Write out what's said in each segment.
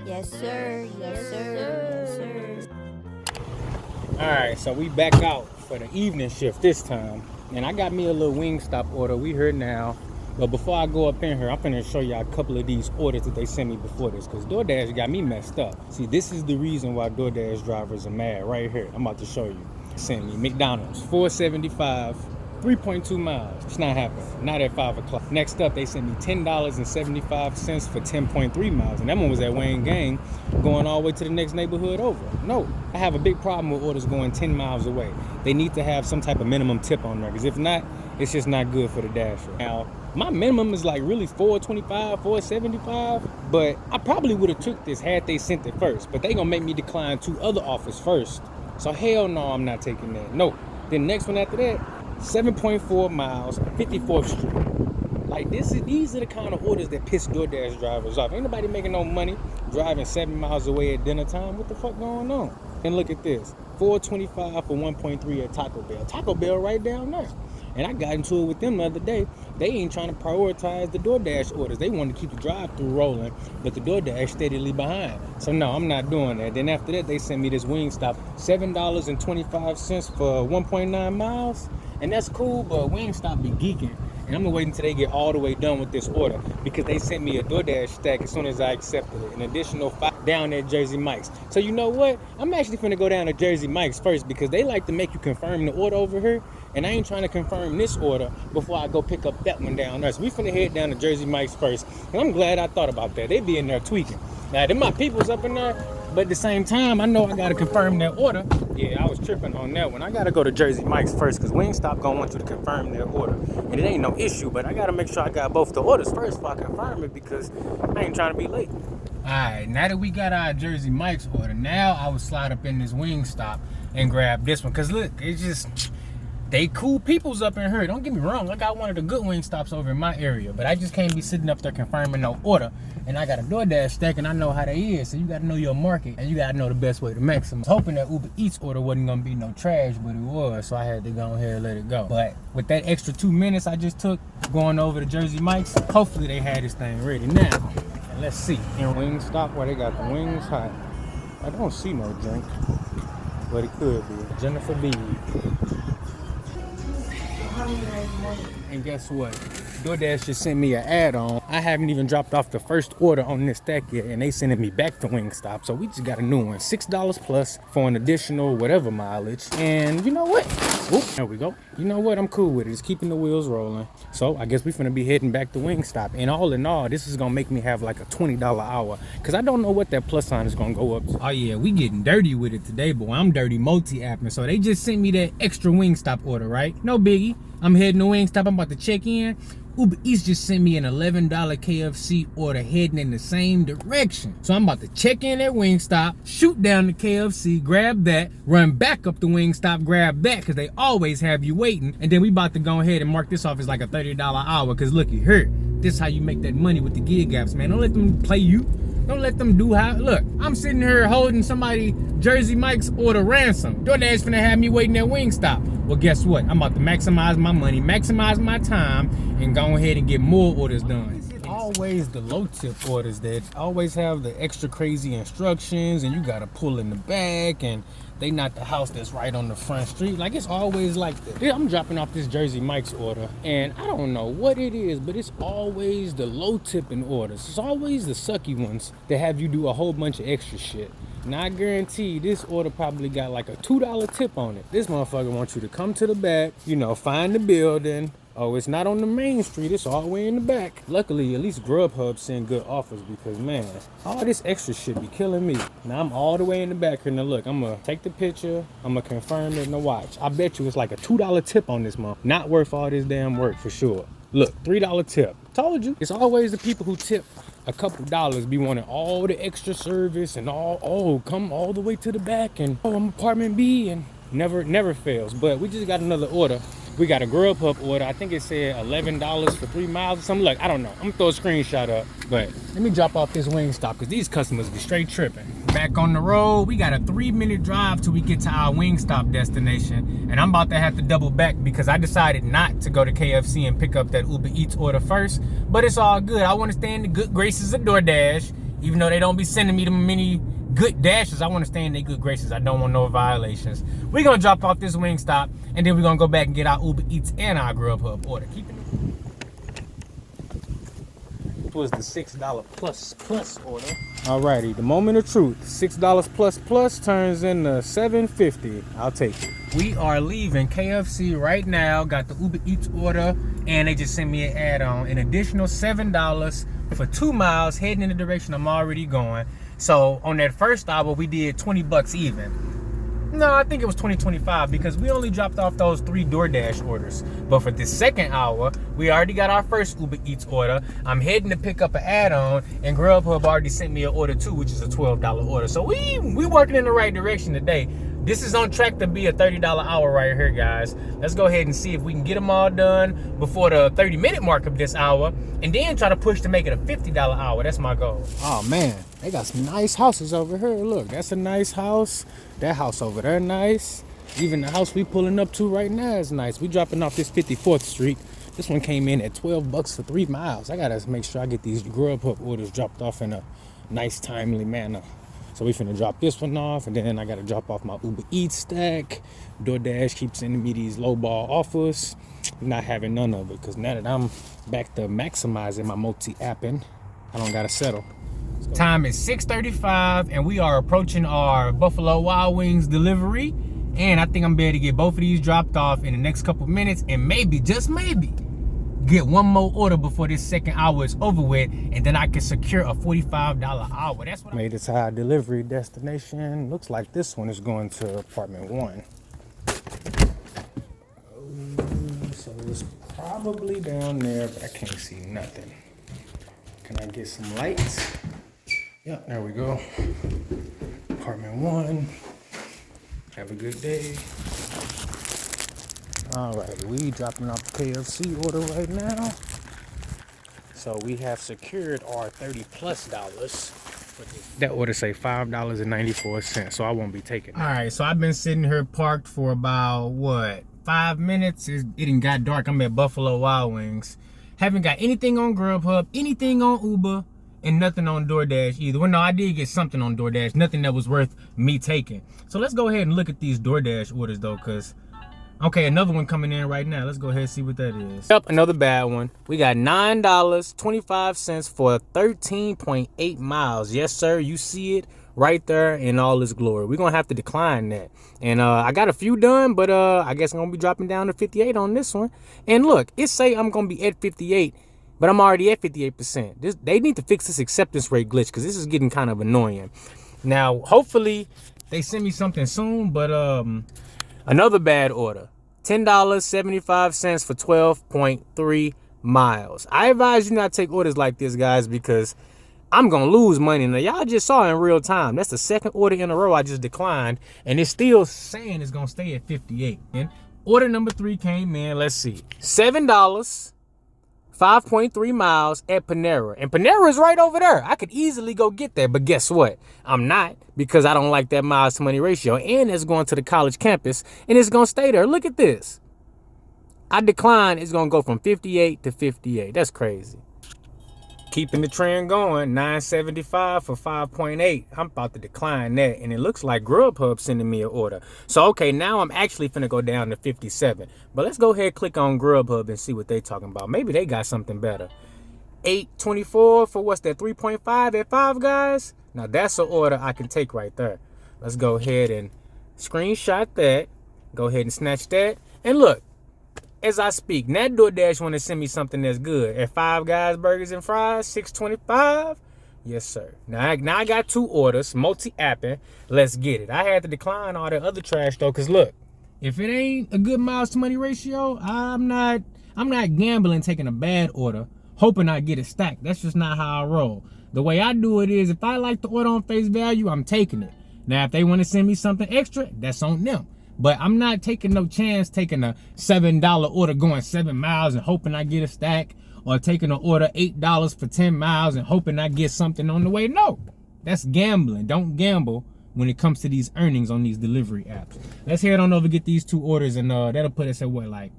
Yes, sir. Yes, sir. Yes, sir. Alright, so we back out for the evening shift this time. And I got me a little Wingstop order. We here now. But before I go up in here, I'm finna show y'all a couple of these orders that they sent me before this. Because DoorDash got me messed up. See, this is the reason why DoorDash drivers are mad right here. I'm about to show you. Sent me McDonald's, $4.75. 3.2 miles. It's not happening. Not at 5 o'clock. Next up, they sent me $10.75 for 10.3 miles. And that one was at Wayne Gang, going all the way to the next neighborhood over. No, I have a big problem with orders going 10 miles away. They need to have some type of minimum tip on there, because if not, it's just not good for the dasher. Now, my minimum is like really $4.25, $4.75, but I probably would have took this had they sent it first. But they gonna make me decline 2 other offers first. So hell no, I'm not taking that. No. Then next one after that, 7.4 miles, 54th Street. Like these are the kind of orders that piss DoorDash drivers off. Ain't nobody making no money driving 7 miles away at dinner time. What the fuck going on? And look at this, $4.25 for 1.3 at Taco Bell. Taco Bell right down there. And I got into it with them the other day. They ain't trying to prioritize the DoorDash orders. They want to keep the drive-thru rolling, but the DoorDash steadily behind. So no, I'm not doing that. Then after that, they sent me this Wingstop, $7.25 for 1.9 miles. And that's cool, but Wingstop be geeking. And I'm gonna wait until they get all the way done with this order, because they sent me a DoorDash stack as soon as I accepted it. An additional 5 down at Jersey Mike's. So you know what? I'm actually finna go down to Jersey Mike's first, because they like to make you confirm the order over here. And I ain't trying to confirm this order before I go pick up that one down there. So we finna head down to Jersey Mike's first. And I'm glad I thought about that. They be in there tweaking. Now, them my peoples up in there, but at the same time, I know I gotta confirm that order. Yeah, I was tripping on that one. I gotta go to Jersey Mike's first, because Wingstop gonna want you to confirm their order. And it ain't no issue, but I gotta make sure I got both the orders first before I confirm it, because I ain't trying to be late. Alright, now that we got our Jersey Mike's order, now I would slide up in this Wingstop and grab this one. Because look, it's just, they cool peoples up in here. Don't get me wrong, I got one of the good Wingstops over in my area, but I just can't be sitting up there confirming no order. And I got a DoorDash stack, and I know how they is. So you gotta know your market, and you gotta know the best way to maximize. Hoping that Uber Eats order wasn't gonna be no trash, but it was. So I had to go ahead and let it go. But with that extra 2 minutes I just took going over to Jersey Mike's, hopefully they had this thing ready now. And let's see. In Wingstop, where they got the wings hot, I don't see no drink, but it could be. Jennifer B. And guess what? DoorDash just sent me an add-on. I haven't even dropped off the first order on this stack yet, and they sending me back to Wingstop. So we just got a new one, $6 plus for an additional whatever mileage. And you know what? Oop, there we go. You know what? I'm cool with it. It's keeping the wheels rolling. So I guess we're finna be heading back to Wingstop. And all in all, this is gonna make me have like a $20 hour, because I don't know what that plus sign is gonna go up to. Oh yeah, we getting dirty with it today, boy. I'm dirty multi-apping. So they just sent me that extra Wingstop order, right? No biggie. I'm heading to Wingstop. I'm about to check in. Uber Eats just sent me an $11 KFC order heading in the same direction. So I'm about to check in at Wingstop, shoot down the KFC, grab that, run back up to Wingstop, grab that, because they always have you waiting. And then we about to go ahead and mark this off as like a $30 hour, because looky here, this is how you make that money with the gig apps, man. Don't let them play you. Don't let them do how. Look, I'm sitting here holding somebody Jersey Mike's order ransom. DoorDash finna have me waiting at Wingstop. Well, guess what? I'm about to maximize my money, maximize my time, and go ahead and get more orders done. Always the low tip orders that always have the extra crazy instructions, and you gotta pull in the back, and they not the house that's right on the front street. Like, it's always like that. I'm dropping off this Jersey Mike's order, and I don't know what it is, but it's always the low tipping orders. It's always the sucky ones that have you do a whole bunch of extra shit. Now I guarantee this order probably got like a $2 tip on it. This motherfucker wants you to come to the back, you know, find the building. Oh, it's not on the main street, it's all the way in the back. Luckily, at least Grubhub send good offers, because man, all this extra shit be killing me. Now I'm all the way in the back here. Now look, I'm gonna take the picture, I'm gonna confirm it, and watch. I bet you it's like a $2 tip on this month. Not worth all this damn work for sure. Look, $3 tip. Told you. It's always the people who tip a couple dollars be wanting all the extra service and come all the way to the back, and I'm apartment B, and never fails. But we just got another order. We got a Grubhub order. I think it said $11 for 3 miles or something. Look, I don't know. I'm gonna throw a screenshot up. But let me drop off this Wingstop, because these customers be straight tripping. Back on the road, we got a 3-minute drive till we get to our Wingstop destination. And I'm about to have to double back, because I decided not to go to KFC and pick up that Uber Eats order first. But it's all good. I want to stay in the good graces of DoorDash Even though they don't be sending me the many good dashes, I want to stay in their good graces. I don't want no violations. We're going to drop off this Wingstop, and then we're going to go back and get our Uber Eats and our Grubhub order. Keep it. It was the $6 plus order. Alrighty, the moment of truth. $6 plus turns into $7.50. I'll take it. We are leaving KFC right now. Got the Uber Eats order, and they just sent me an add-on. An additional $7 for 2 miles heading in the direction I'm already going. So on that first hour, we did 20 bucks even. No, I think it was 20-25 because we only dropped off those 3 Doordash orders. But for this second hour, we already got our first Uber Eats order. I'm heading to pick up an add-on, and Grubhub already sent me an order too, which is a $12 order. So we working in the right direction today. This is on track to be a $30 hour right here, guys. Let's go ahead and see if we can get them all done before the 30-minute mark of this hour, and then try to push to make it a $50 hour. That's my goal. Oh man, they got some nice houses over here. Look, that's a nice house. That house over there, nice. Even the house we pulling up to right now is nice. We dropping off this 54th Street. This one came in at 12 bucks for 3 miles. I gotta make sure I get these Grubhub orders dropped off in a nice, timely manner. So we finna drop this one off, and then I gotta drop off my Uber Eats stack. DoorDash keeps sending me these lowball offers. I'm not having none of it, because now that I'm back to maximizing my multi-apping, I don't gotta settle. Time is 6:35, and we are approaching our Buffalo Wild Wings delivery. And I think I'm able to get both of these dropped off in the next couple minutes, and maybe, just maybe, get one more order before this second hour is over with, and then I can secure a $45 hour. That's what I made it to our delivery destination. Looks like this one is going to apartment 1. So it's probably down there, but I can't see nothing. Can I get some lights? Yep, there we go. Apartment 1. Have a good day. All right, we dropping off the KFC order right now. So we have secured our $30+ That order say $5.94, so I won't be taking it. All right, so I've been sitting here parked for about, what, 5 minutes? It done got dark. I'm at Buffalo Wild Wings. Haven't got anything on Grubhub, anything on Uber, and nothing on DoorDash either. Well, no, I did get something on DoorDash, nothing that was worth me taking. So let's go ahead and look at these DoorDash orders though, because okay, another one coming in right now. Let's go ahead and see what that is. Yep, another bad one. We got $9.25 for 13.8 miles. Yes, sir, you see it right there in all its glory. We're gonna have to decline that. And I got a few done, but I guess I'm gonna be dropping down to 58 on this one. And look, it say I'm gonna be at 58, but I'm already at 58%. They need to fix this acceptance rate glitch, because this is getting kind of annoying. Now, hopefully they send me something soon, but another bad order. $10.75 for 12.3 miles. I advise you not take orders like this, guys, because I'm gonna lose money. Now, y'all just saw in real time. That's the second order in a row I just declined, and it's still saying it's gonna stay at 58. And order number 3 came in. Let's see, $7. 5.3 miles at Panera. And Panera is right over there. I could easily go get that, but guess what? I'm not, because I don't like that miles to money ratio. And it's going to the college campus, and it's going to stay there. Look at this. I decline. It's going to go from 58 to 58. That's crazy. Keeping the trend going, $9.75 for 5.8. I'm about to decline that, and it looks like Grubhub sending me an order. So, okay, now I'm actually finna go down to 57. But let's go ahead and click on Grubhub and see what they talking about. Maybe they got something better. $8.24 for what's that, 3.5 at Five Guys? Now, that's an order I can take right there. Let's go ahead and screenshot that. Go ahead and snatch that. And look. As I speak, now DoorDash want to send me something that's good. At Five Guys Burgers and Fries, $6.25. Yes, sir. Now I got 2 orders, multi-apping. Let's get it. I had to decline all that other trash though, cause look, if it ain't a good miles to money ratio, I'm not gambling taking a bad order, hoping I get it stacked. That's just not how I roll. The way I do it is, if I like the order on face value, I'm taking it. Now, if they want to send me something extra, that's on them. But I'm not taking no chance taking a $7 order going 7 miles and hoping I get a stack, or taking an order $8 for 10 miles and hoping I get something on the way. No, that's gambling. Don't gamble when it comes to these earnings on these delivery apps. Let's head on over, get these 2 orders, and that'll put us at what, like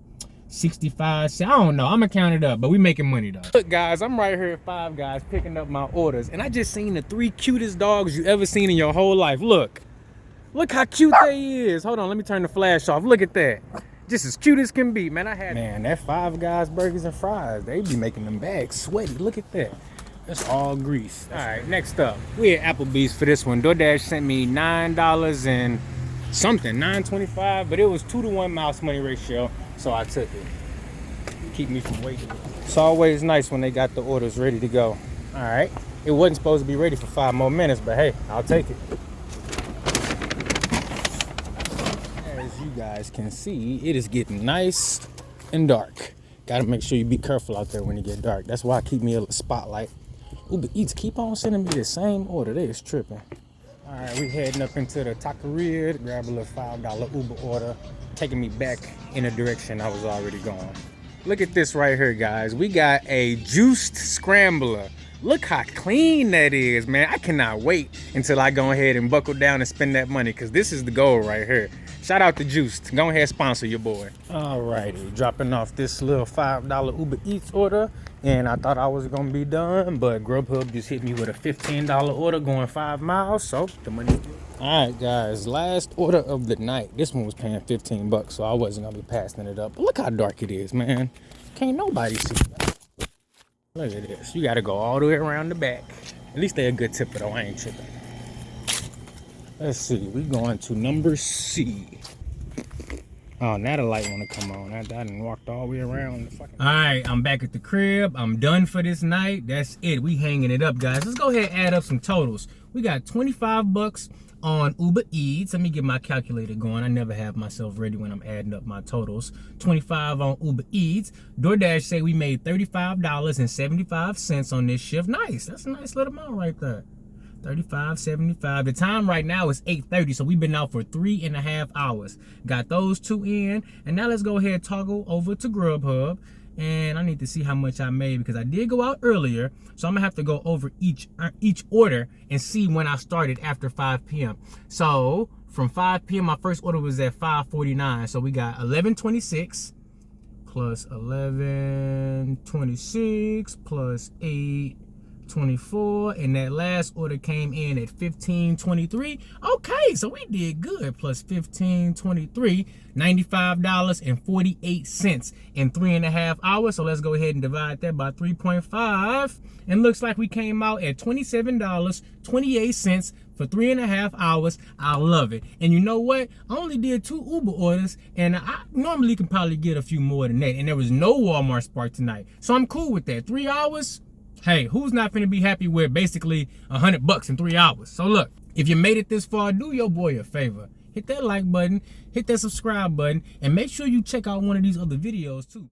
65 cents. I don't know. I'm gonna count it up, but we making money though. Look, guys, I'm right here at Five Guys picking up my orders, and I just seen the 3 cutest dogs you ever seen in your whole life. Look how cute they is. Hold on, let me turn the flash off. Look at that. Just as cute as can be, man. Man, that Five Guys burgers and fries, they be making them bags sweaty. Look at that. That's all grease. All right, next up, we at Applebee's for this one. Doordash sent me $9 and something, $9.25, but it was 2-to-1 mouse money ratio, so I took it. Keep me from waiting. It's always nice when they got the orders ready to go. All right, it wasn't supposed to be ready for 5 more minutes, but hey, I'll take it. As you guys can see, it is getting nice and dark. Gotta make sure you be careful out there when it get dark. That's why I keep me a spotlight. Uber Eats keep on sending me the same order. They is tripping. All right, we heading up into the taqueria to grab a little $5 Uber order, taking me back in a direction I was already going. Look at this right here, guys. We got a juiced scrambler. Look how clean that is, man. I cannot wait until I go ahead and buckle down and spend that money, because this is the goal right here. Shout out to Juiced. Go ahead, sponsor your boy. All righty, dropping off this little $5 Uber Eats order, and I thought I was gonna be done, but Grubhub just hit me with a $15 order going 5 miles, so the money. All right, guys, last order of the night. This one was paying 15 bucks, so I wasn't gonna be passing it up. But look how dark it is, man. Can't nobody see that. Look at this. You gotta go all the way around the back. At least they a good tipper though. I ain't tripping. Let's see. We going to number C. Oh, now the light want to come on. I done walked all the way around the fucking. All right, I'm back at the crib. I'm done for this night. That's it. We hanging it up, guys. Let's go ahead and add up some totals. We got 25 bucks on Uber Eats. Let me get my calculator going. I never have myself ready when I'm adding up my totals. 25 on Uber Eats. DoorDash say we made $35.75 on this shift. Nice. That's a nice little amount right there. $35.75. The time right now is 8:30, so we've been out for 3.5 hours. Got those 2 in, and now let's go ahead and toggle over to Grubhub. And I need to see how much I made, because I did go out earlier, so I'm gonna have to go over each order and see when I started after 5 p.m. So from 5 p.m. my first order was at 5:49, so we got 11.26 plus 11.26 plus 8.24, and that last order came in at 15.23. Okay, so we did good. Plus 15.23, $95.48 in 3.5 hours. So let's go ahead and divide that by 3.5, and looks like we came out at $27.28 for 3.5 hours. I love it. And you know what? I only did 2 Uber orders, and I normally can probably get a few more than that. And there was no Walmart Spark tonight, so I'm cool with that. 3 hours. Hey, who's not finna be happy with basically $100 in 3 hours? So look, if you made it this far, do your boy a favor. Hit that like button, hit that subscribe button, and make sure you check out one of these other videos too.